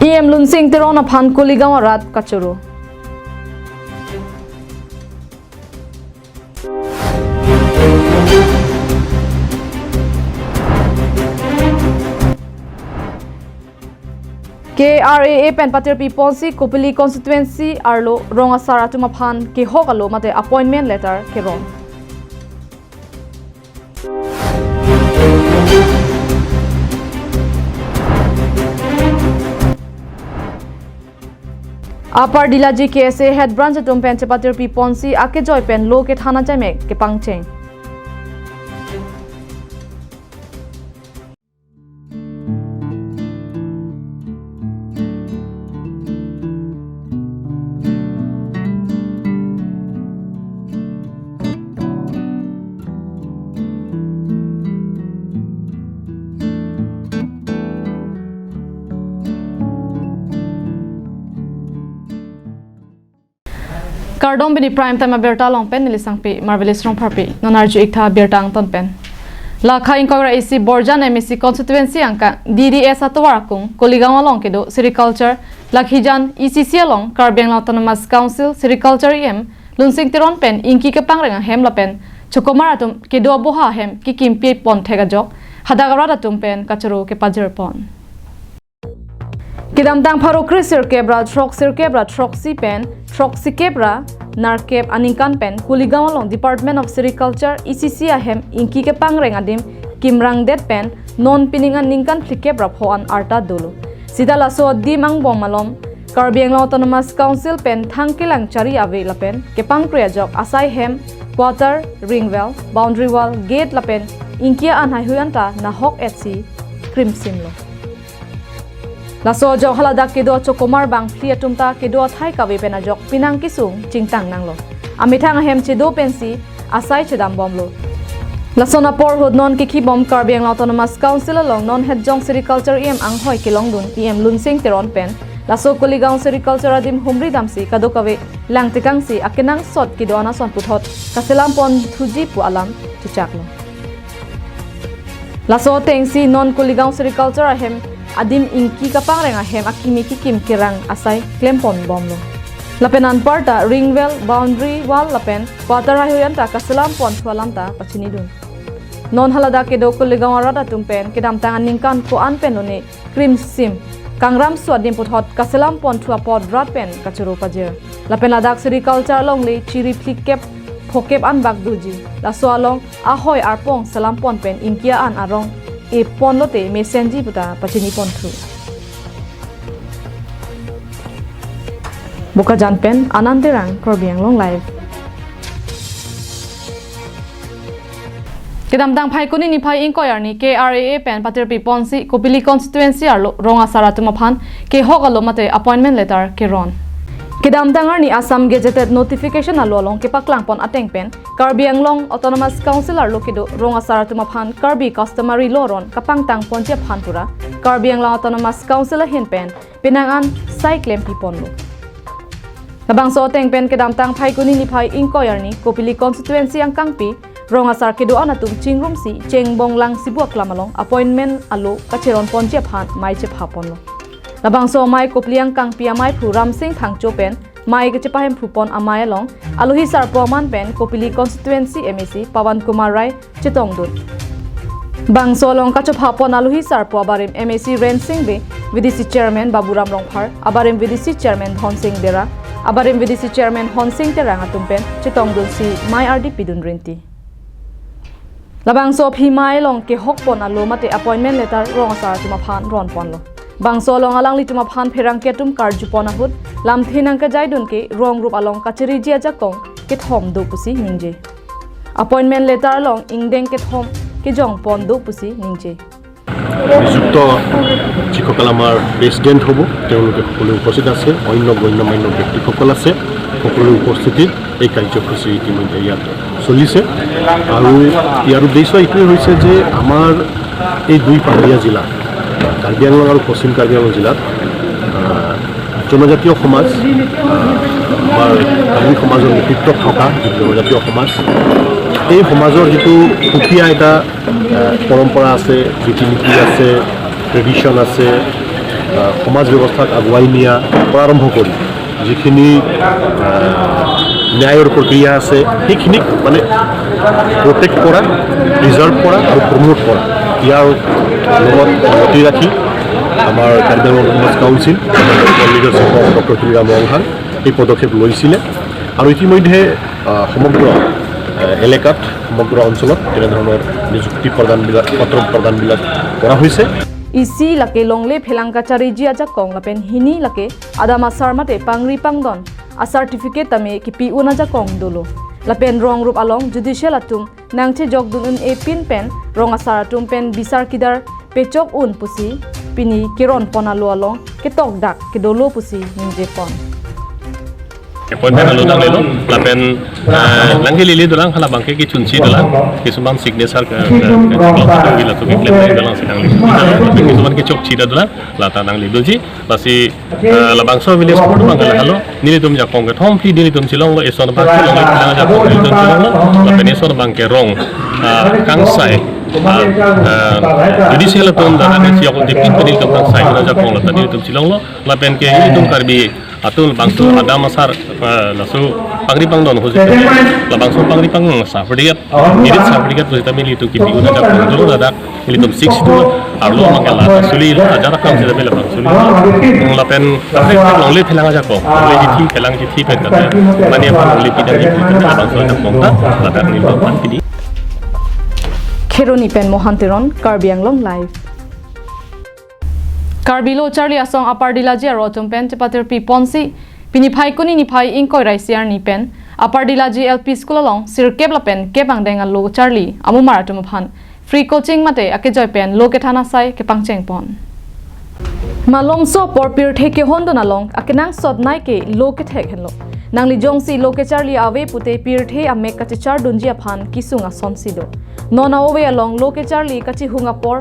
EM lunsing tirona phan Kuligaon rat kachuru. KRAA pen patir pi ponsi Kopili constituency arlo ronga sara tuma phan ke hokalo mate appointment letter ke ron. Apar Dilaji KSA head branch atum pen patir pi ponsi ake joy pen lo ke thana chame ke pangcheng. Kardom bini prime time berta long pen nilisang pi marvelous rong parpi nonarju ikta bertang ton pen lakha inkogra AC Borjan MEC constituency angka DDS atwarakung Kuligaon long kedo sericulture lakhijan ECC long Karbiang Autonomous Council sericulture EM lunsing tiron pen inki ke pangrenga hem la pen chokomaratum kedo boha hem ki kimpi pon thega jok hadagara tum pen kachuru ke pajer pon Kidam tang pharo krisir kebra troxi pen troxi kebra narkep aningkan pen Kuligaon long Department of Sericulture ECC ahem inki ke pangreng adim kimrang det pen non piningan ningkan flikebra phoan arta dulu sidala so dimang bom malom Karbiang Autonomous Council pen thangkilang chari ave la pen ke pangkria jok asai hem quarter ring wall boundary wall gate la pen inkia anhai huyanta na hok etsi crimson lo Laso jok haladak kedo chokomar bang flia tumta kedo thai kawe pena jok pinang kisung chingtang nanglo amithang hem chedo pensi asai chedam bomlo Lasona por hod non kiki bom Karbiang Autonomous Council along non head jong sericulture em ang hoi kilong dun em lunsing teron pen laso Kuligaon sericulture adim humri damsi kado kawe lang tikangsi akinang sot kido ana son puthot kaselam pon thuji pu alam chichaklo Laso tengsi non Kuligaon sericulture ahem adim inki kapang renga hem akimi kikim kirang asai klempon bomlo lapenan parta ring well boundary wall lapen quarter hayanta kasalam pon thwalamta pachini dun non halada kedo Kuligaon rada tumpen kedam tangan ningkan ko an penone cream sim kangram swadim puthot kasalam pon thwa pod rat pen kachuru pajer lapen ladak sericulture longli chiri flikep phokep an bagduji laso along ahoi arpong salam pon pen inkia an arong e ponlote mesenji puta pachini pon thru buka janpen ananderang Karbiang long live kedam dang phai kuni ni phai inquiry ni KRAA pen patir pi ponsi Kopili constituency arlo ronga saratuma phan ke hogalo mate appointment letter ke ron Kedam dangar ni Assam gazetted notification alolong ke paklang pon ateng pen Karbiang long Autonomous Council arlo kedo ronga saratuma phan Karbi customary law ron kapang tang ponche phan pura Karbiang long Autonomous Council hin pen pinangan sai claim pipon lo Labang so teng pen kedam tang phai kuni ni phai inquiry ni Kopili constituency ang kangpi ronga sar kedo anatum chingrum si chengbong lang sibuak lamalong appointment alo kacheron ponche phan mai che phapon lo Labang so mai Kopliang kang piamai phuram sing thangcho pen mai ke chepahem phupon amai along aluhi sar proman pen Kopili constituency MEC Pawan Kumar Rai chitong dut Bang so long kacho phapon aluhi sar po abarim MEC Ren Singh be VDC chairman Baburam Rongphar abarim VDC chairman Hon Singh Dera abarim VDC chairman Hon Singh Teranga tumpen chitong dut si mai RDP dun rinti Labang so phi mai long ke hokpon alo mate appointment letter rong sar tuma phan ron pon lo Bangso long alang li tuma phan pherang ketum karju pona hut lam thinang ka jaidun ke rong rup along kacheri jia jakong ke thom do pusi ningje appointment letter long ingdeng ke thom ke jong pon do pusi ningje যুক্ত যিসকল আমাৰ president হ'ব তেওঁলোকে সকলো উপস্থিত আছে অন্য গণ্যমান্য ব্যক্তিসকল আছে সকলো উপস্থিতিত এই কাৰ্যসূচী ইতিমধ্যে ইয়াত চলিছে আৰু ইয়াৰ উদ্দেশ্য এইটোৱে হৈছে যে আমাৰ এই দুই পাহাৰীয়া জিলা কাৰ্বি আংলং আৰু পশ্চিম কাৰ্বি আংলং জিলাত জনজাতীয় সমাজ আমাৰ কাৰ্বি সমাজৰ নেতৃত্বত থকা জনজাতীয় সমাজ এই সমাজৰ যিটো সুকীয়া এটা পৰম্পৰা আছে ৰীতি নীতি আছে ট্ৰেডিশ্যন আছে সমাজ ব্যৱস্থাক আগুৱাই নিয়া প্ৰাৰম্ভ কৰি যিখিনি ন্যায়ৰ প্ৰক্ৰিয়া আছে সেইখিনিক মানে প্ৰটেক্ট কৰা, প্ৰিজাৰ্ভ কৰা আৰু প্ৰমোট কৰা, ইয়াৰ লগত গতি ৰাখি আমাৰ Karbi Anglong autonomous council leadership of doctor Tuliram Monghang এই পদক্ষেপ লৈছিলে আৰু ইতিমধ্যে সমগ্ৰ এলেকাত সমগ্ৰ অঞ্চলত তেনেধৰণৰ নিযুক্তি প্ৰদানবিলাক পত্ৰ প্ৰদানবিলাক কৰা হৈছে। isi lake longle phelangka chari ji aja kong lapen hini lake adama sarmate pangri pangdon a certificate tame ki pi una ja kong dolo lapen rong rup along judicial atum nangche jogdun un e pin pen rong asar atum pen bisar kidar pechok un pusi pini kiron ponalo along ke tok dak ke dolo pusi ninje pon appointment alu dang lelo lapen langge lili dolang khala bangke ki chunchi dolang kisuman signature ka gila to ki claim dolang sedang li kisuman ki chok chida dolang lata dang li doji lasi labang so village sport bangala halo nili tum ja kong ka thom phi nili tum chilong lo eson ba chilong lo ja kong nili tum chilong lo lapen eson bangke rong kangsai judicial tum da ne siok di pin penil tum kangsai ja kong lo nili tum chilong lo lapen ke tum karbi atul bangsu ada masar lasu pangri pangdon hoje la bangsu pangri pang safriat mirit safriat hoje tamil itu ki biuna da pangdol da militum 6 tu arlo mangala suli ajara kam se da bang suli la pen longle phelanga ja ko le ji thi phelang ji thi pen da mane pa longle pidang ji la bangsu da pongta la da nil pan pidi Kheroni pen mohantiron Karbi Anglong live Karbilo Charlie asong apar dilaji aro tumpen tepater pi ponsi piniphai kuni niphai ingkoi raisiar ni pen apar dilaji LP school along sirkep la pen kepang denga lo Charlie amu maratum phan free coaching mate ake joy pen lo ke thana sai ke pangcheng pon malom so por pir theke hondon along akenang sod nai ke lo ke thek hello nangli jongsi lo ke Charlie ave pute pir the ame ka char dunji phan kisunga sonsi do nona ove along lo ke Charlie kachi hunga por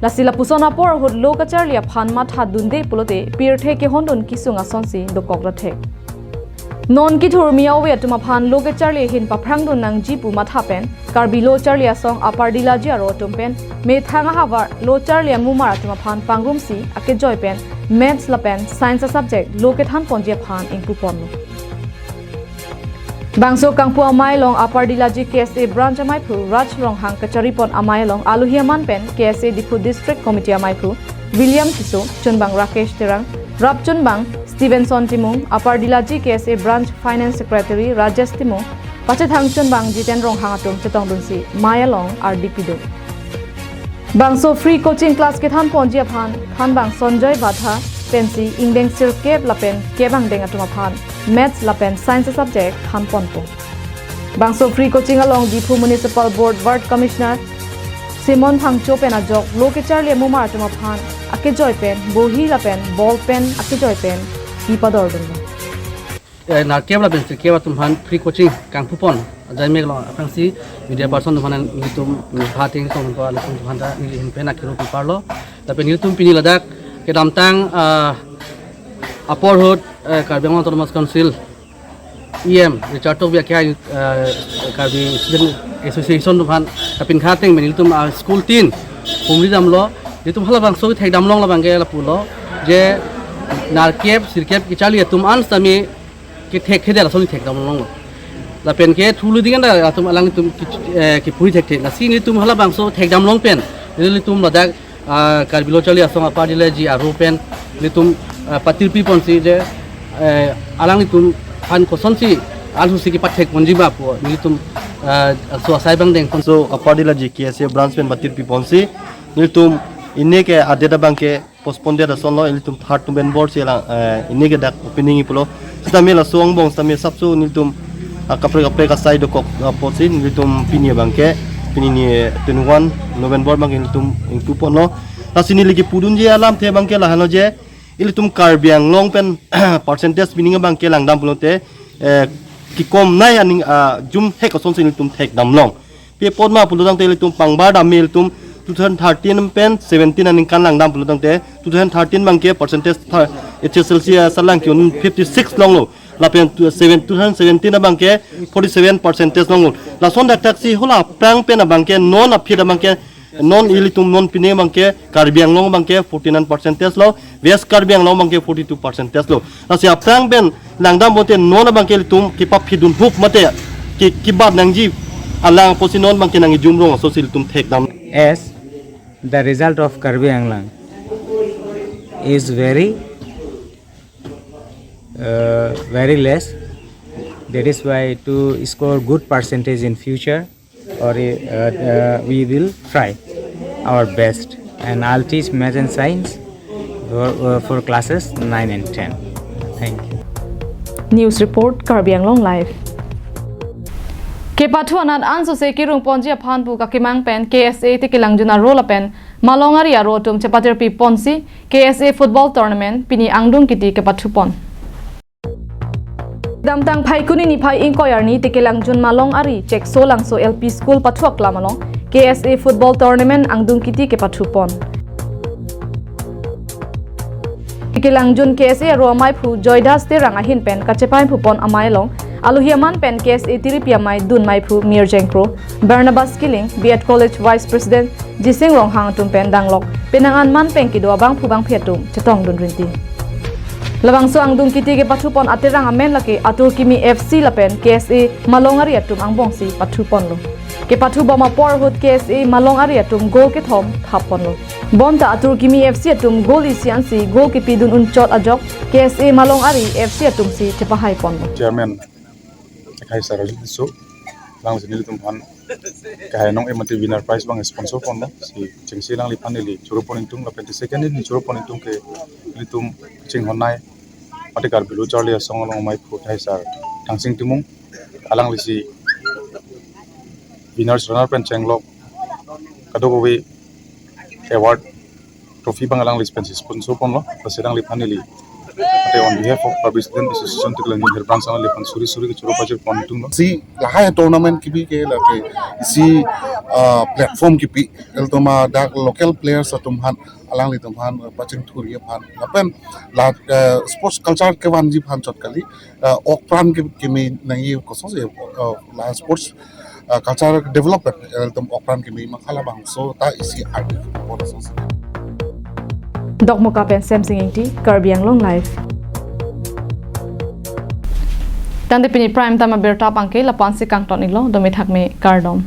lasila pusona por hod lo ka Charlie phan ma tha dunde pulote pir the ke hondon kisunga sonsi do kokra thek non ki thur miaw we atuma phan lo ke Charlie hin pa phrang don nang ji pu ma tha pen Karbilo Charlie asong apar dilaji aro tumpen me thanga hawa lo Charlie mu mara atuma phan pangrum si ake joy pen maths la pen science subject lo ke than ponje phan ingpu pon Bangso kangpu amai long apar dilaji KSA branch amai phu Raj Rong hang kachari pon amai long aluhiaman pen KSA Dipu district committee amai phu William Kiso Chunbang Rakesh Terang Rap Chunbang Stevenson Timung apar dilaji KSA branch finance secretary Rajesh Timung Pachathang Chunbang Jiten Rong hang atum chetong dunsi Maya long RDP do Bangso free coaching class ke than ponji aphan Bang Sonjoy Batha pensi ingdeng sirkep lapen kebang deng atuma phan maths lapen science subject than ponpo bangso free coaching along Dipu municipal board ward commissioner Simon Thangcho pen ajok loke Charlie mumar atuma phan ake joy pen bohi lapen ball pen ake joy pen ipador deng na kebla ben kebla tum han free coaching kang pupon jai meg lo apangsi media person tum han nitum bhating tong ko la tum han da ni hin pen akiro parlo tapi nitum pini ladak ke damtang upper hood Karbi Anglong Autonomous Council EM Richard Tobia kya Karbi student association tum han tapin khating men nitum school tin pumri jamlo nitum hala bang so thek damlong la bangge la pulo je narkep sirkep ki chali tum an sami ki thek khede la soli thek damlong la pen ke thulu dingan da tum alang tum ki puri thek thek la sini tum hala bang so thek damlong pen ni tum ladak Karbilo Charlie asong apar dilaji aro pen ni tum patir pi ponsi je alang ni tum han kosonsi alhu siki pathek monjiba po ni tum so sai bang deng so apar dilaji KSA branch pen patir pi ponsi ni tum inne ke adeda bang ke postpone da sonlo ni tum third tum ben board se la inne ke dak opening ipulo stamela song bong stamela sapsu ni tum kapre ka side ko posin ni tum pinie bang ke pinini 21 November bang ni tum ingpu pono asini lagi pudun je alam the bang ke la hano je ili tum Karbi Anglong pen percentage meaning bang ke langdam pulote ki kom nai aning jum he ka son sin tum thek damlong pe podma puludang te ili tum pangbar damil tum 2013 pen 17 aning kan langdam puludang te 2013 bang ke percentage HSLC salang ki 56 long lo la pen 2017 bang ke 47% long lo la son dak taxi hola prang pen bang ke non aphi bang ke non ilitum non pine bangke Karbi Anglong bangke 49% lo West Karbi Anglong bangke 42% lo asia prang ben langdam bote non bangke litum kipap hidun huk mate kibat nangji alang posinon bangke nangi jumrong so tum take down as the result of Karbi Anglang is very less. That is why to score good percentage in future, or we will try our best, and I'll teach math and science for classes 9 and 10. Thank you. News report Karbi Anglong live. Ke pathuanan anso se kirung ponji aphan pu ka kimang pen KSA te kilang juna rola pen malongari aro tum chapatir pi ponsi KSA football tournament pini angdung kiti ke pathupon. Damtang phai kuni ni phai inkoyar ni te kilang jun malong ari check solang so LP school pathuak lamalong KSA football tournament angdung kiti ke pathupon. Kilang jun KSA ro mai phu joydas te ranga hin pen kachepai phupon amai long Aluhiaman pen KSA Tiripia mai dun mai phu Mir Jengkro Barnabas Killing Biat College Vice President Jising Rong Hang tum pen danglok penangan man pen ki do bang phu bang phetum chetong dun rinti labang so angdung kiti ke pathupon aterang amen lake atur kimi FC lapen KSA malongari atum angbongsi pathupon lo ke pathu bama porhut KSA malongari atum gol ke thom thapon lo bonta atur kimi FC atum gol isiansi gol ke pidun unchot ajok KSA malongari FC atum si chepahai pon lo chairman kai saral so lang sini litum pan kai nong emati winner prize bang sponsor pon da si chingsi lang li pan li churu pon intung la 22nd ni churu pon intung ke litum ching honai ati kar bilu charlie song long mai phu thai sar thangsing timung alang li si winners runner pen chenglok kadogowi award trophy bang alang li sponsor pon lo pasidang li pan li on behalf of President Association to Langin Herbrands and Lepan Suri ke churu pajak pontung no si lahai tournament ki bhi ke la ke si platform ki pi el toma da local players atumhan alang li tumhan paching thuri phan apen la sports culture ke wan ji phan chot kali okpran ke me nahi ko so la sports culture development el tom okpran ke me makhala bang so ta isi art Dogmoka pen Samsung inti Karbi Anglong live. Tande pini prime time berta pangke lapan si kang ton ilo domi thak me kardom.